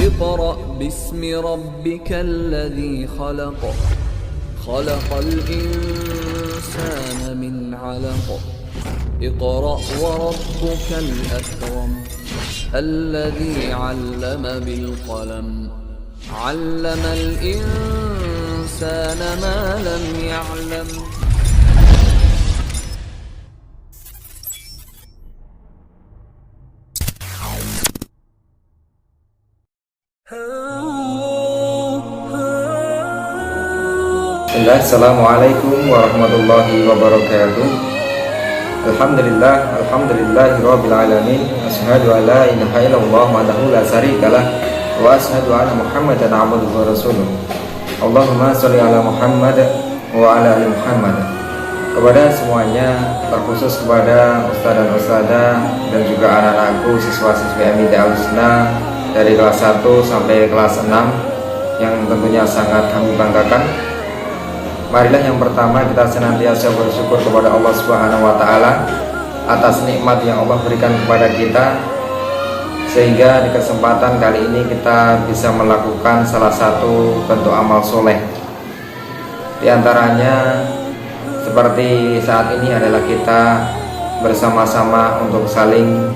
اقرأ باسم ربك الذي خلق خلق الإنسان من علق اقرأ وربك الأكرم الذي علم بالقلم علم الإنسان ما لم يعلم. Assalamualaikum warahmatullahi wabarakatuh. Alhamdulillahirabbil alamin. Asyhadu an la ilaha illallah wahdahu la syarikalah wa asyhadu anna Muhammadan abduhu wa rasuluh. Allahumma sholli ala Muhammad wa ala ali Muhammad. Kepada semuanya, terkhusus kepada ustaz dan ustazah dan juga anak-anakku siswa-siswi MIT Al-Husna dari kelas 1 sampai kelas 6 yang tentunya sangat kami banggakan. Marilah yang pertama kita senantiasa bersyukur kepada Allah Subhanahu wa taala atas nikmat yang Allah berikan kepada kita, sehingga di kesempatan kali ini kita bisa melakukan salah satu bentuk amal soleh. Di antaranya seperti saat ini adalah kita bersama-sama untuk saling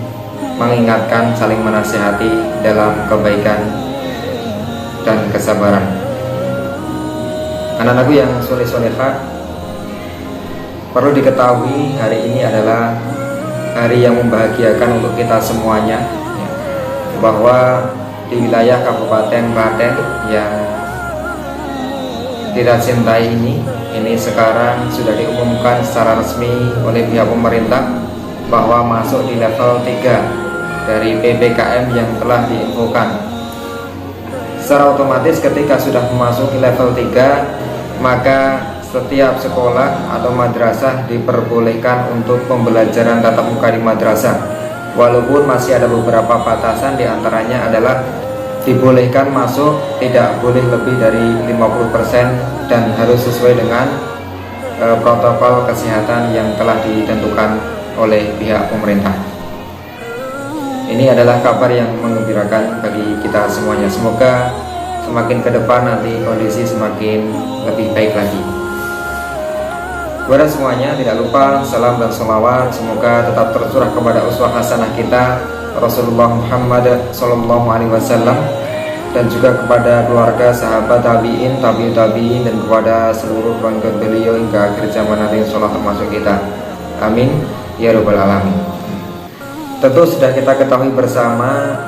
mengingatkan, saling menasihati dalam kebaikan dan kesabaran. Anak-anakku yang soleh-solehah, perlu diketahui hari ini adalah hari yang membahagiakan untuk kita semuanya, bahwa di wilayah Kabupaten Klaten yang kita cintai ini sekarang sudah diumumkan secara resmi oleh pihak pemerintah bahwa masuk di level 3 dari PPKM yang telah diinfokan. Secara otomatis ketika sudah memasuki level 3, maka setiap sekolah atau madrasah diperbolehkan untuk pembelajaran tatap muka di madrasah, walaupun masih ada beberapa batasan. Diantaranya adalah dibolehkan masuk tidak boleh lebih dari 50% dan harus sesuai dengan protokol kesehatan yang telah ditentukan oleh pihak pemerintah. Ini adalah kabar yang menggembirakan bagi kita semuanya. Semoga semakin ke depan nanti kondisi semakin lebih baik lagi. Kepada semuanya tidak lupa salam dan sholawat semoga tetap tercurah kepada uswah hasanah kita Rasulullah Muhammad SAW, dan juga kepada keluarga, sahabat, tabi'in, tabi'ut tabi'in, dan kepada seluruh keluarga beliau hingga akhir zaman nanti, sholat termasuk kita. Amin ya rabbal alamin. Tentu sudah kita ketahui bersama,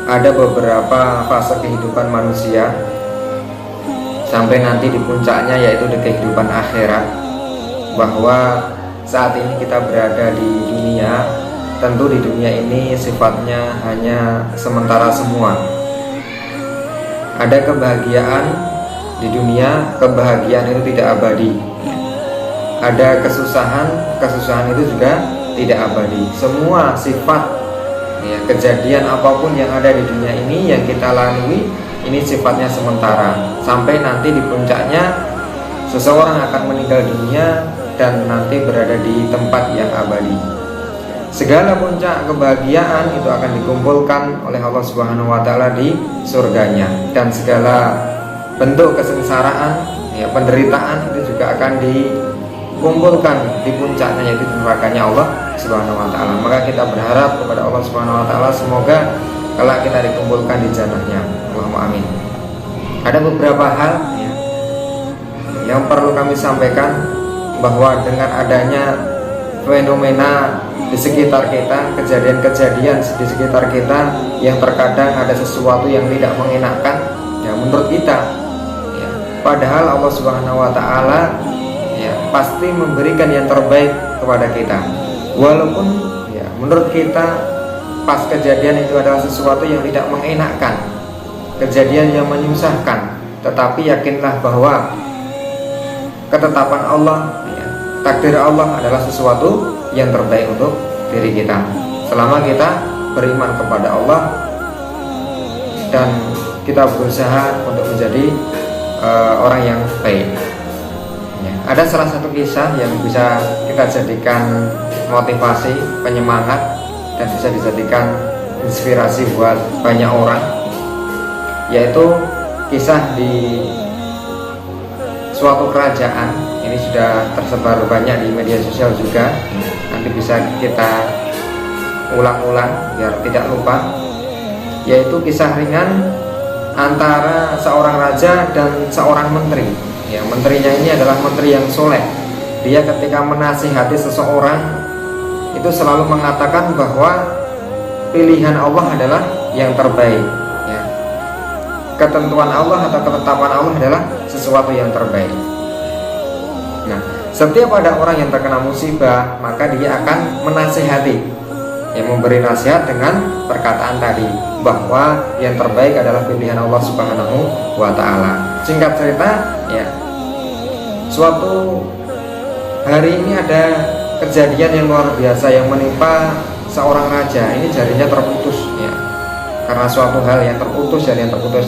ada beberapa fase kehidupan manusia sampai nanti di puncaknya, yaitu di kehidupan akhirat. Bahwa saat ini kita berada di dunia, tentu di dunia ini sifatnya hanya sementara semua. Ada kebahagiaan di dunia, kebahagiaan itu tidak abadi. Ada kesusahan, kesusahan itu juga tidak abadi. Semua sifat kejadian apapun yang ada di dunia ini yang kita lalui ini sifatnya sementara, sampai nanti di puncaknya seseorang akan meninggal dunia dan nanti berada di tempat yang abadi. Segala puncak kebahagiaan itu akan dikumpulkan oleh Allah Subhanahu wa taala di surganya, dan segala bentuk kesengsaraan, penderitaan itu juga akan dikumpulkan di puncaknya, yaitu nerakanya Allah Subhanahu wa taala. Maka kita berharap kepada Allah Subhanahu wa taala semoga kelak kita dikumpulkan di jannahnya. Allahumma amin. Ada beberapa hal yang perlu kami sampaikan, bahwa dengan adanya fenomena di sekitar kita, kejadian-kejadian di sekitar kita yang terkadang ada sesuatu yang tidak mengenakan menurut kita, padahal Allah Subhanahu wa taala pasti memberikan yang terbaik kepada kita. Walaupun menurut kita pas kejadian itu adalah sesuatu yang tidak mengenakan, kejadian yang menyusahkan, tetapi yakinlah bahwa ketetapan Allah, takdir Allah adalah sesuatu yang terbaik untuk diri kita. Selama kita beriman kepada Allah dan kita berusaha untuk menjadi orang yang baik. Ada salah satu kisah yang bisa kita jadikan motivasi, penyemangat, dan bisa dijadikan inspirasi buat banyak orang. yaitu kisah di suatu kerajaan. Ini sudah tersebar banyak di media sosial juga, nanti bisa kita ulang-ulang biar tidak lupa, yaitu kisah ringan antara seorang raja dan seorang menteri. Ya, menterinya ini adalah menteri yang soleh. Dia ketika menasihati seseorang itu selalu mengatakan bahwa pilihan Allah adalah yang terbaik, ya. Ketentuan Allah atau ketetapan Allah adalah sesuatu yang terbaik. Nah, setiap ada orang yang terkena musibah, maka dia akan menasihati, yang memberi nasihat dengan perkataan tadi bahwa yang terbaik adalah pilihan Allah Subhanahu wa Ta'ala. Singkat cerita, ya, suatu hari ini ada kejadian yang luar biasa yang menimpa seorang raja. Ini jarinya terputus, ya, karena suatu hal yang terputus, jari yang terputus,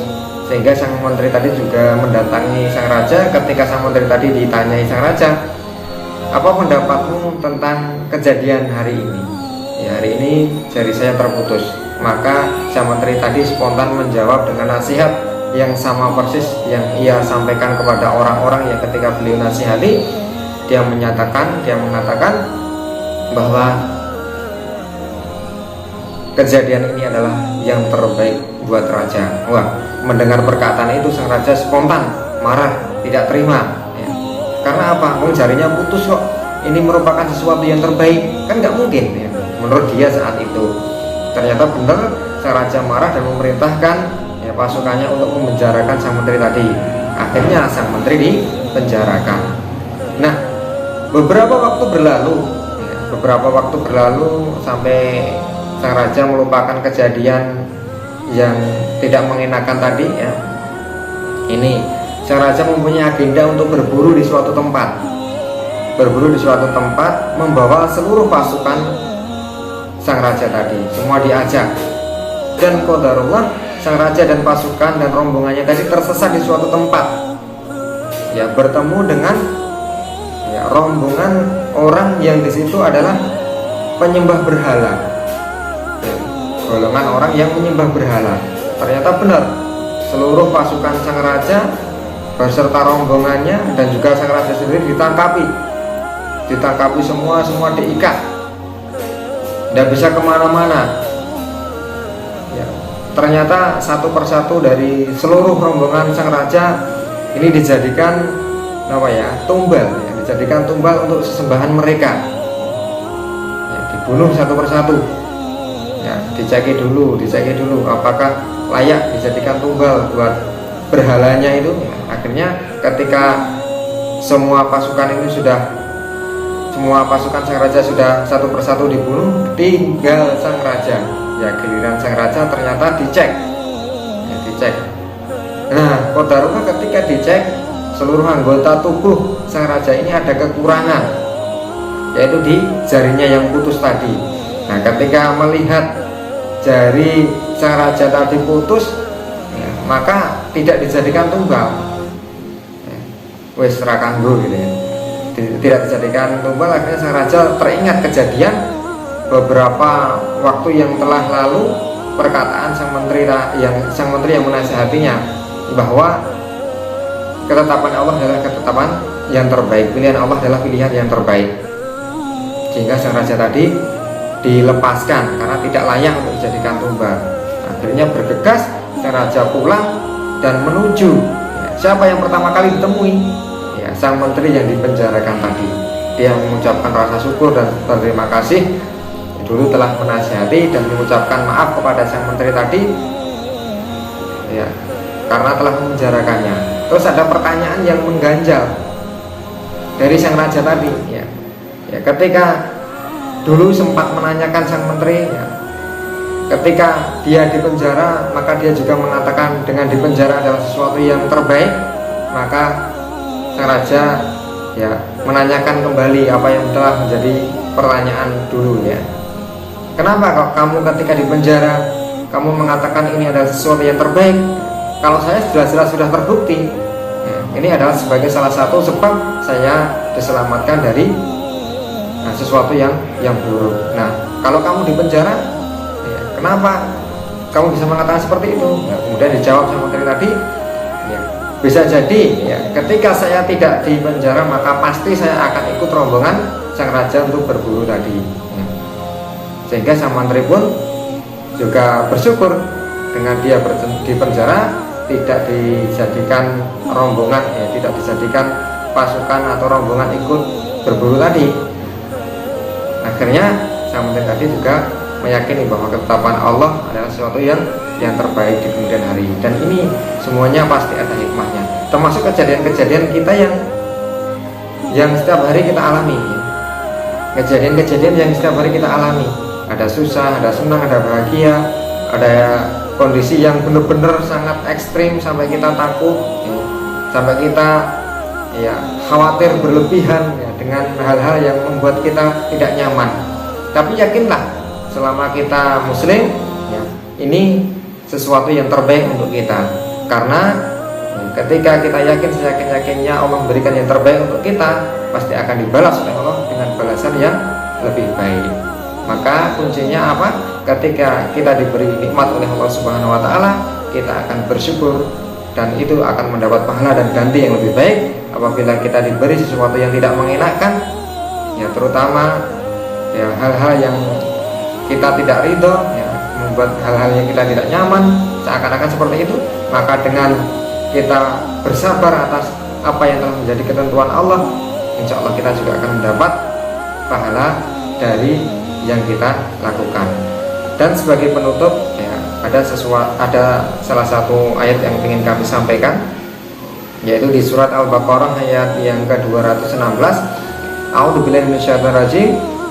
sehingga sang menteri tadi juga mendatangi sang raja. Ketika sang menteri tadi ditanyai sang raja, apa pendapatmu tentang kejadian hari ini? Ya, hari ini jari saya terputus. Maka sang menteri tadi spontan menjawab dengan nasihat yang sama persis yang ia sampaikan kepada orang-orang yang ketika beliau nasihati, dia mengatakan bahwa kejadian ini adalah yang terbaik buat raja. Wah, mendengar perkataan itu sang raja spontan marah, tidak terima, ya. Karena apa? Jarinya putus kok, ini merupakan sesuatu yang terbaik, kan nggak mungkin, ya. Menurut dia saat itu. Ternyata benar, sang raja marah dan memerintahkan, ya, pasukannya untuk memenjarakan sang menteri tadi. Akhirnya sang menteri dipenjarakan. Nah, beberapa waktu berlalu sampai sang raja melupakan kejadian yang tidak mengenakan tadi, ya. Ini sang raja mempunyai agenda untuk berburu di suatu tempat. Membawa seluruh pasukan sang raja tadi, semua diajak. Dan qadarullah, sang raja dan pasukan dan rombongannya tadi tersesat di suatu tempat. Ya, bertemu dengan, ya, rombongan orang yang di situ adalah penyembah berhala. Ya, golongan orang yang menyembah berhala. Ternyata benar, seluruh pasukan sang raja beserta rombongannya dan juga sang raja sendiri ditangkapi semua diikat, tidak bisa kemana-mana. Ya, ternyata satu persatu dari seluruh rombongan sang raja ini dijadikan tumbal, ya, dijadikan tumbal untuk sesembahan mereka. Ya, dibunuh satu persatu. Ya, diceki dulu apakah layak dijadikan tumbal buat berhalanya itu. Ya, akhirnya ketika semua pasukan sang raja sudah satu persatu dibunuh, tinggal sang raja. Ya, giliran sang raja ternyata dicek. Nah, qadarullah, ketika dicek seluruh anggota tubuh sang raja ini ada kekurangan, yaitu di jarinya yang putus tadi. Nah, ketika melihat jari sang raja tadi putus, ya, maka tidak dijadikan tumbal. Wes ra kanggo gitu, ya. Tidak dijadikan tumbal. Akhirnya sang raja teringat kejadian beberapa waktu yang telah lalu, perkataan sang menteri yang menasihatinya bahwa ketetapan Allah adalah ketetapan yang terbaik, pilihan Allah adalah pilihan yang terbaik. Sehingga sang raja tadi dilepaskan karena tidak layak untuk dijadikan tumbal. Akhirnya bergegas sang raja pulang dan menuju, ya, siapa yang pertama kali ditemui? Ya, sang menteri yang dipenjarakan tadi. Dia mengucapkan rasa syukur dan berterima kasih dulu telah menasihati dan mengucapkan maaf kepada sang menteri tadi, ya, karena telah memenjarakannya. Terus ada pertanyaan yang mengganjal dari sang raja tadi, ya, ketika dulu sempat menanyakan sang menteri, ya, ketika dia dipenjara, maka dia juga mengatakan dengan dipenjara adalah sesuatu yang terbaik. Maka sang raja, ya, menanyakan kembali apa yang telah menjadi pertanyaan dulu, ya. Kenapa kok kamu ketika dipenjara kamu mengatakan ini adalah sesuatu yang terbaik, kalau saya jelas-jelas sudah terbukti, ya, ini adalah sebagai salah satu sebab saya diselamatkan dari sesuatu yang buruk. Nah, kalau kamu dipenjara, ya, kenapa kamu bisa mengatakan seperti itu? Nah, kemudian dijawab sama menteri tadi, ya, bisa jadi ya, ketika saya tidak di penjara maka pasti saya akan ikut rombongan sang raja untuk berburu tadi, ya. Sehingga sang menteri pun juga bersyukur dengan dia di penjara tidak dijadikan rombongan, ya, tidak dijadikan pasukan atau rombongan ikut berburu tadi. Akhirnya sang menteri tadi juga meyakini bahwa ketetapan Allah adalah sesuatu yang terbaik di kemudian hari, dan ini semuanya pasti ada hikmahnya, termasuk kejadian-kejadian kita yang setiap hari kita alami, ya. Kejadian-kejadian yang setiap hari kita alami, ada susah, ada senang, ada bahagia, ada kondisi yang benar-benar sangat ekstrim sampai kita takut, ya. Sampai kita ya khawatir berlebihan, ya, dengan hal-hal yang membuat kita tidak nyaman. Tapi yakinlah, selama kita muslim, ya, ini sesuatu yang terbaik untuk kita, karena ya, ketika kita yakin seyakin-yakinnya Allah memberikan yang terbaik untuk kita, pasti akan dibalas oleh Allah dengan balasan yang lebih baik. Maka kuncinya apa? Ketika kita diberi nikmat oleh Allah Subhanahu wa taala, kita akan bersyukur, dan itu akan mendapat pahala dan ganti yang lebih baik. Apabila kita diberi sesuatu yang tidak mengenakan, ya terutama ya hal-hal yang kita tidak ridho, ya, membuat hal-hal yang kita tidak nyaman, seakan-akan seperti itu, maka dengan kita bersabar atas apa yang telah menjadi ketentuan Allah, insya Allah kita juga akan mendapat pahala dari yang kita lakukan. Dan sebagai penutup, ya, ada salah satu ayat yang ingin kami sampaikan, yaitu di surat Al-Baqarah ayat yang ke-216. A'udzubillahi minasyaitonir rajim.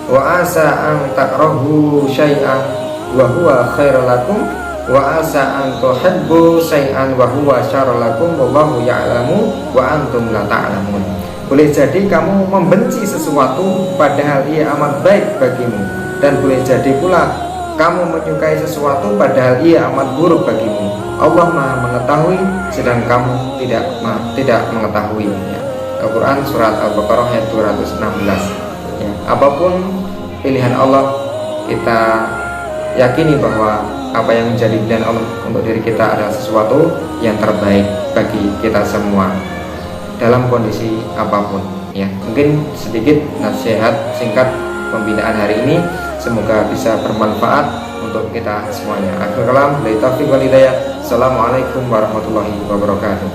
Wa asa an takrahu syai'an wa huwa khairul lakum wa asa an tuhibbu syai'an wa huwa syarrul lakum wallahu ya'lamu wa antum la ta'lamun. Boleh jadi kamu membenci sesuatu padahal ia amat baik bagimu, dan boleh jadi pula kamu menyukai sesuatu padahal ia amat buruk bagimu. Allah Maha mengetahui sedang kamu tidak mengetahui, ya. Al-Quran surat Al-Baqarah ayat 216. Ya, apapun pilihan Allah, kita yakini bahwa apa yang menjadi pilihan Allah untuk diri kita adalah sesuatu yang terbaik bagi kita semua dalam kondisi apapun, ya. Mungkin sedikit nasihat singkat pembinaan hari ini, semoga bisa bermanfaat untuk kita semuanya. Akhirul kalam, billahi taufiq wal hidayah. Assalamualaikum warahmatullahi wabarakatuh.